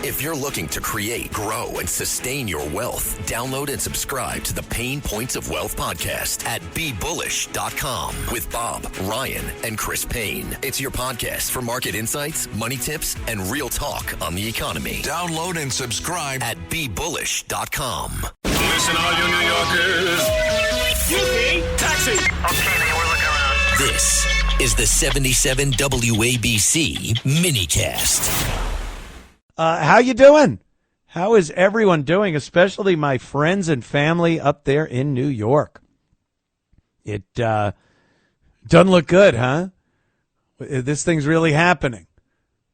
If you're looking to create, grow, and sustain your wealth, download and subscribe to the Pain Points of Wealth podcast at BeBullish.com with Bob, Ryan, and Chris Payne. It's your podcast for market insights, money tips, and real talk on the economy. Download and subscribe at BeBullish.com. Listen, all you New Yorkers. Excuse me, taxi. Okay, man, we're looking around. This is the 77 WABC minicast. How you doing? How is everyone doing, especially my friends and family up there in New York? It doesn't look good, huh? This thing's really happening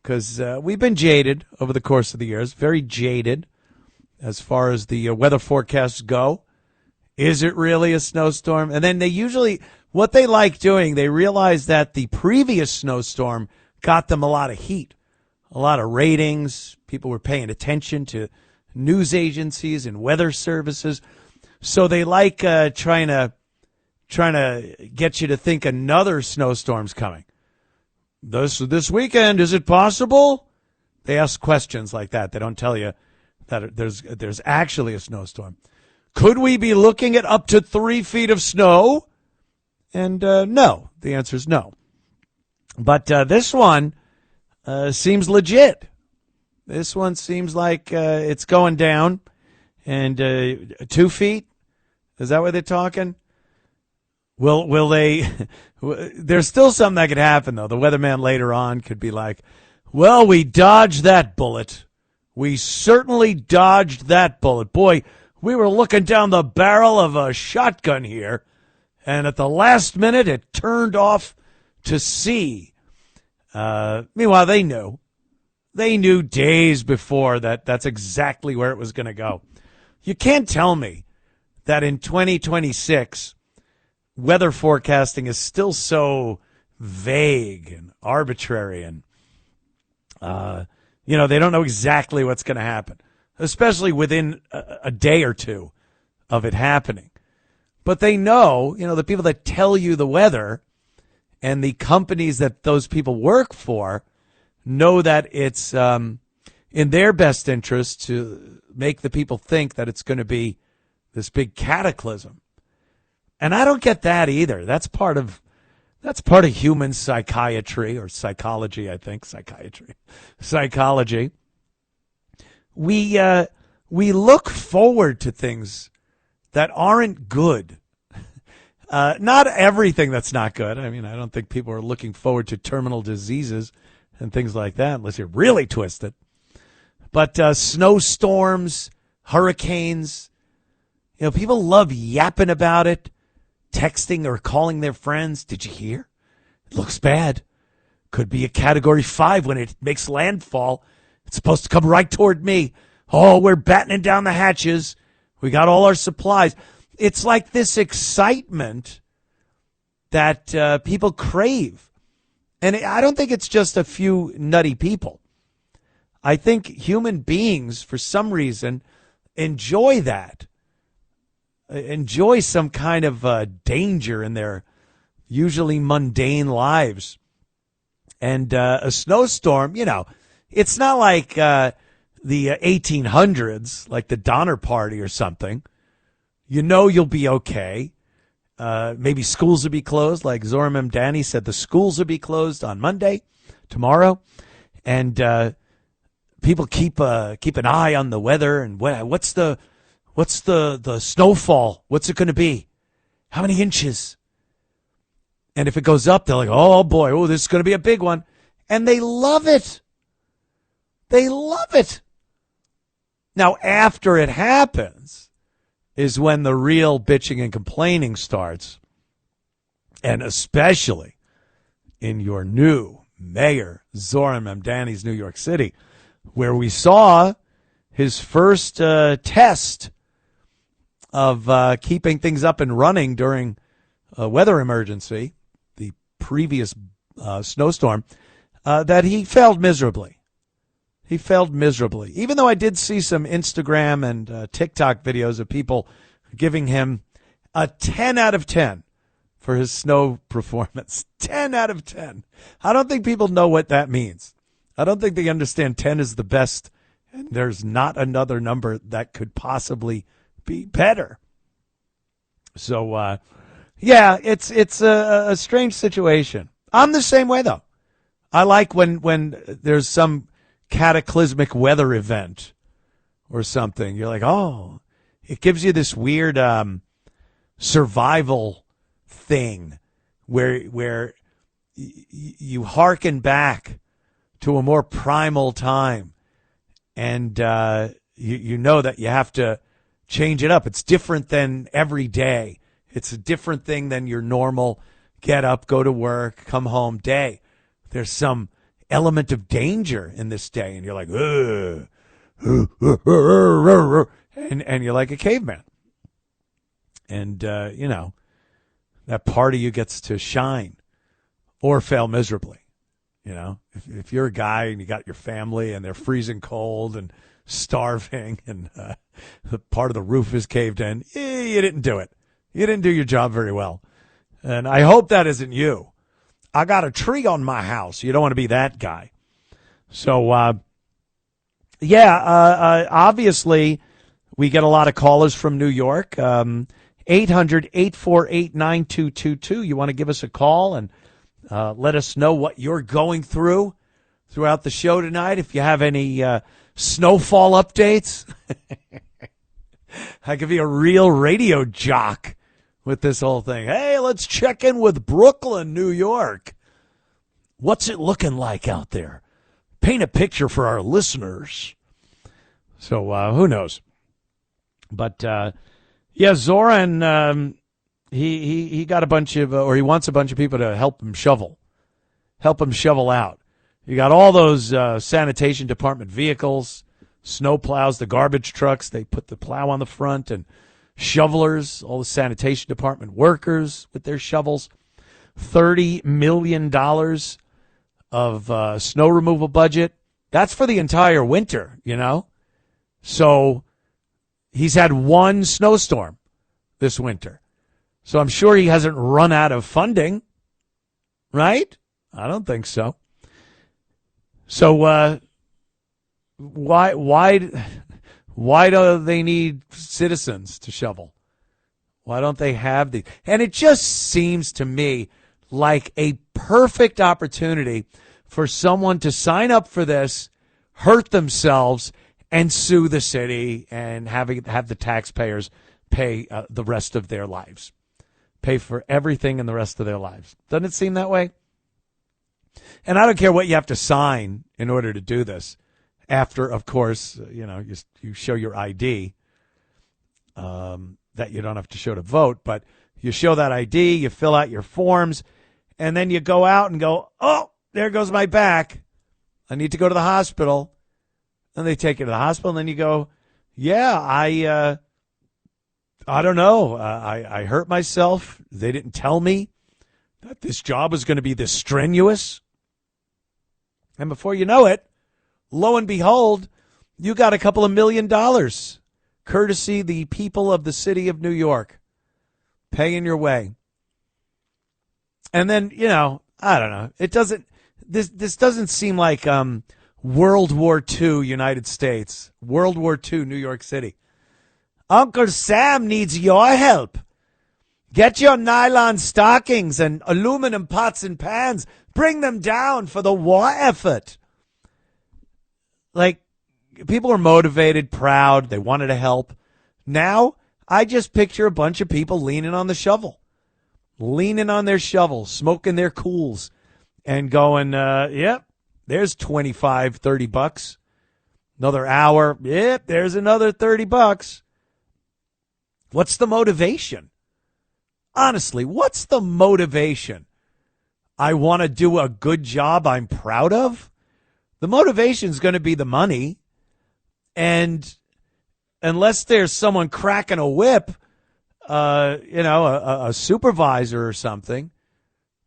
because we've been jaded over the course of the years, very jaded as far as the weather forecasts go. Is it really a snowstorm? And then they usually, what they like doing, they realize that the previous snowstorm got them a lot of heat. A lot of ratings. People were paying attention to news agencies and weather services. So they like trying to get you to think another snowstorm's coming. This weekend, is it possible? They ask questions like that. They don't tell you that there's actually a snowstorm. Could we be looking at up to 3 feet of snow? And no. The answer is no. But this one seems legit. This one seems like it's going down. And 2 feet? Is that what they're talking? Will they? There's still something that could happen, though. The weatherman later on could be like, well, we dodged that bullet. We certainly dodged that bullet. Boy, we were looking down the barrel of a shotgun here, and at the last minute it turned off to sea. Meanwhile, they knew. They knew days before that that's exactly where it was going to go. You can't tell me that in 2026, weather forecasting is still so vague and arbitrary and, they don't know exactly what's going to happen, especially within a day or two of it happening. But they know, the people that tell you the weather and the companies that those people work for know that it's in their best interest to make the people think that it's going to be this big cataclysm. And I don't get that either. That's part of human psychiatry or psychology, I think. Psychology. We look forward to things that aren't good. Not everything that's not good. I mean, I don't think people are looking forward to terminal diseases and things like that, unless you're really twisted. But snowstorms, hurricanes, people love yapping about it, texting or calling their friends. Did you hear? It looks bad. Could be a Category 5 when it makes landfall. It's supposed to come right toward me. Oh, we're battening down the hatches. We got all our supplies. It's like this excitement that people crave. And I don't think it's just a few nutty people. I think human beings, for some reason, enjoy that. Enjoy some kind of danger in their usually mundane lives. And a snowstorm, it's not like the 1800s, like the Donner Party or something. You'll be okay. Maybe schools will be closed. Like Zohar Mamdani said, the schools will be closed on Monday, tomorrow. And people keep an eye on the weather. And what's the snowfall? What's it going to be? How many inches? And if it goes up, they're like, oh, boy, this is going to be a big one. And they love it. They love it. Now, after it happens is when the real bitching and complaining starts. And especially in your new mayor, Zohar Mamdani's New York City, where we saw his first test of keeping things up and running during a weather emergency, the previous snowstorm, that he failed miserably. He failed miserably. Even though I did see some Instagram and TikTok videos of people giving him a 10 out of 10 for his snow performance. 10 out of 10. I don't think people know what that means. I don't think they understand 10 is the best And there's not another number that could possibly be better. So, yeah, it's a strange situation. I'm the same way, though. I like when there's some cataclysmic weather event or something. You're like, oh, it gives you this weird survival thing where you hearken back to a more primal time, and you know that you have to change it up. It's different than every day. It's a different thing than your normal get up, go to work, come home day. There's some element of danger in this day, and you're like, and you're like a caveman. And, that part of you gets to shine or fail miserably. If you're a guy and you got your family and they're freezing cold and starving and the part of the roof is caved in, you didn't do it. You didn't do your job very well. And I hope that isn't you. I got a tree on my house. You don't want to be that guy. So, obviously, we get a lot of callers from New York. 800-848-9222. You want to give us a call and let us know what you're going through throughout the show tonight. If you have any snowfall updates, I could be a real radio jock with this whole thing. Hey, let's check in with Brooklyn, New York. What's it looking like out there? Paint a picture for our listeners. So who knows? But Zoran, he got a bunch of, or he wants a bunch of people to help him shovel out. You got all those sanitation department vehicles, snow plows, the garbage trucks. They put the plow on the front, and shovelers, all the sanitation department workers with their shovels. $30 million of snow removal budget. That's for the entire winter, So he's had one snowstorm this winter. So I'm sure he hasn't run out of funding, right? I don't think so. So why do they need citizens to shovel? Why don't they have these? And it just seems to me like a perfect opportunity for someone to sign up for this, hurt themselves, and sue the city and have the taxpayers pay the rest of their lives. Pay for everything in the rest of their lives. Doesn't it seem that way? And I don't care what you have to sign in order to do this. After, of course, you show your ID that you don't have to show to vote, but you show that ID, you fill out your forms, and then you go out and go, oh, there goes my back. I need to go to the hospital. And they take you to the hospital, and then you go, yeah, I don't know. I hurt myself. They didn't tell me that this job was going to be this strenuous. And before you know it, lo and behold, you got a couple of $1 million, courtesy the people of the city of New York, paying your way. And then, I don't know. It doesn't. This doesn't seem like World War II United States, World War II New York City. Uncle Sam needs your help. Get your nylon stockings and aluminum pots and pans. Bring them down for the war effort. Like, people are motivated, proud. They wanted to help. Now, I just picture a bunch of people leaning on the shovel. Leaning on their shovel, smoking their cools, and going, yep, there's $25, $30. Another hour, yep, there's another $30. What's the motivation? Honestly, what's the motivation? I want to do a good job I'm proud of? The motivation is going to be the money. And unless there's someone cracking a whip, a supervisor or something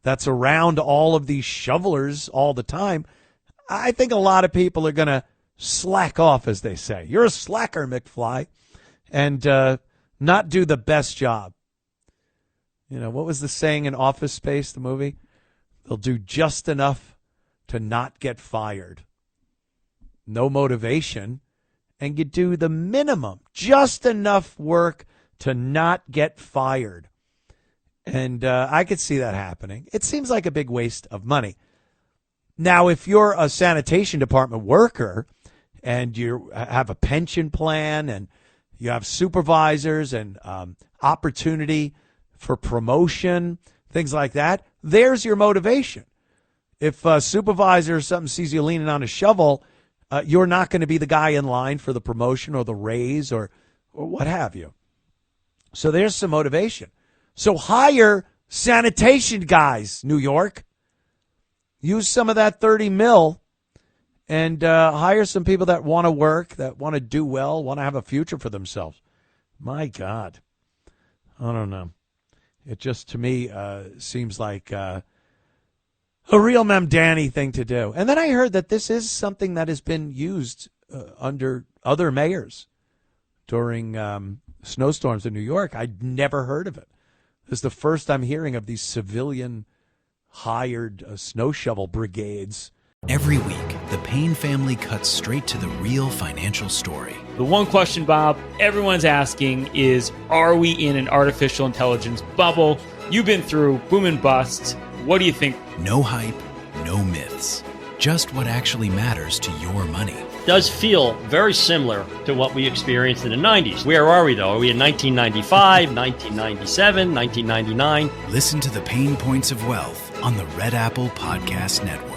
that's around all of these shovelers all the time, I think a lot of people are going to slack off, as they say. You're a slacker, McFly, and not do the best job. What was the saying in Office Space, the movie? They'll do just enough to not get fired. No motivation. and you do the minimum, just enough work to not get fired. And I could see that happening. It seems like a big waste of money. Now, if you're a sanitation department worker and you have a pension plan and you have supervisors and opportunity for promotion, things like that, there's your motivation. If a supervisor or something sees you leaning on a shovel, you're not going to be the guy in line for the promotion or the raise or what have you. So there's some motivation. So hire sanitation guys, New York. Use some of that $30 million and hire some people that want to work, that want to do well, want to have a future for themselves. My God. I don't know. It just, to me, seems like a real Mamdani thing to do. And then I heard that this is something that has been used under other mayors during snowstorms in New York. I'd never heard of it. This is the first I'm hearing of these civilian hired snow shovel brigades. Every week, the Payne family cuts straight to the real financial story. The one question, Bob, everyone's asking is, are we in an artificial intelligence bubble? You've been through boom and busts. What do you think? No hype, no myths. Just what actually matters to your money. Does feel very similar to what we experienced in the 90s. Where are we, though? Are we in 1995, 1997, 1999? Listen to the Pain Points of Wealth on the Red Apple Podcast Network.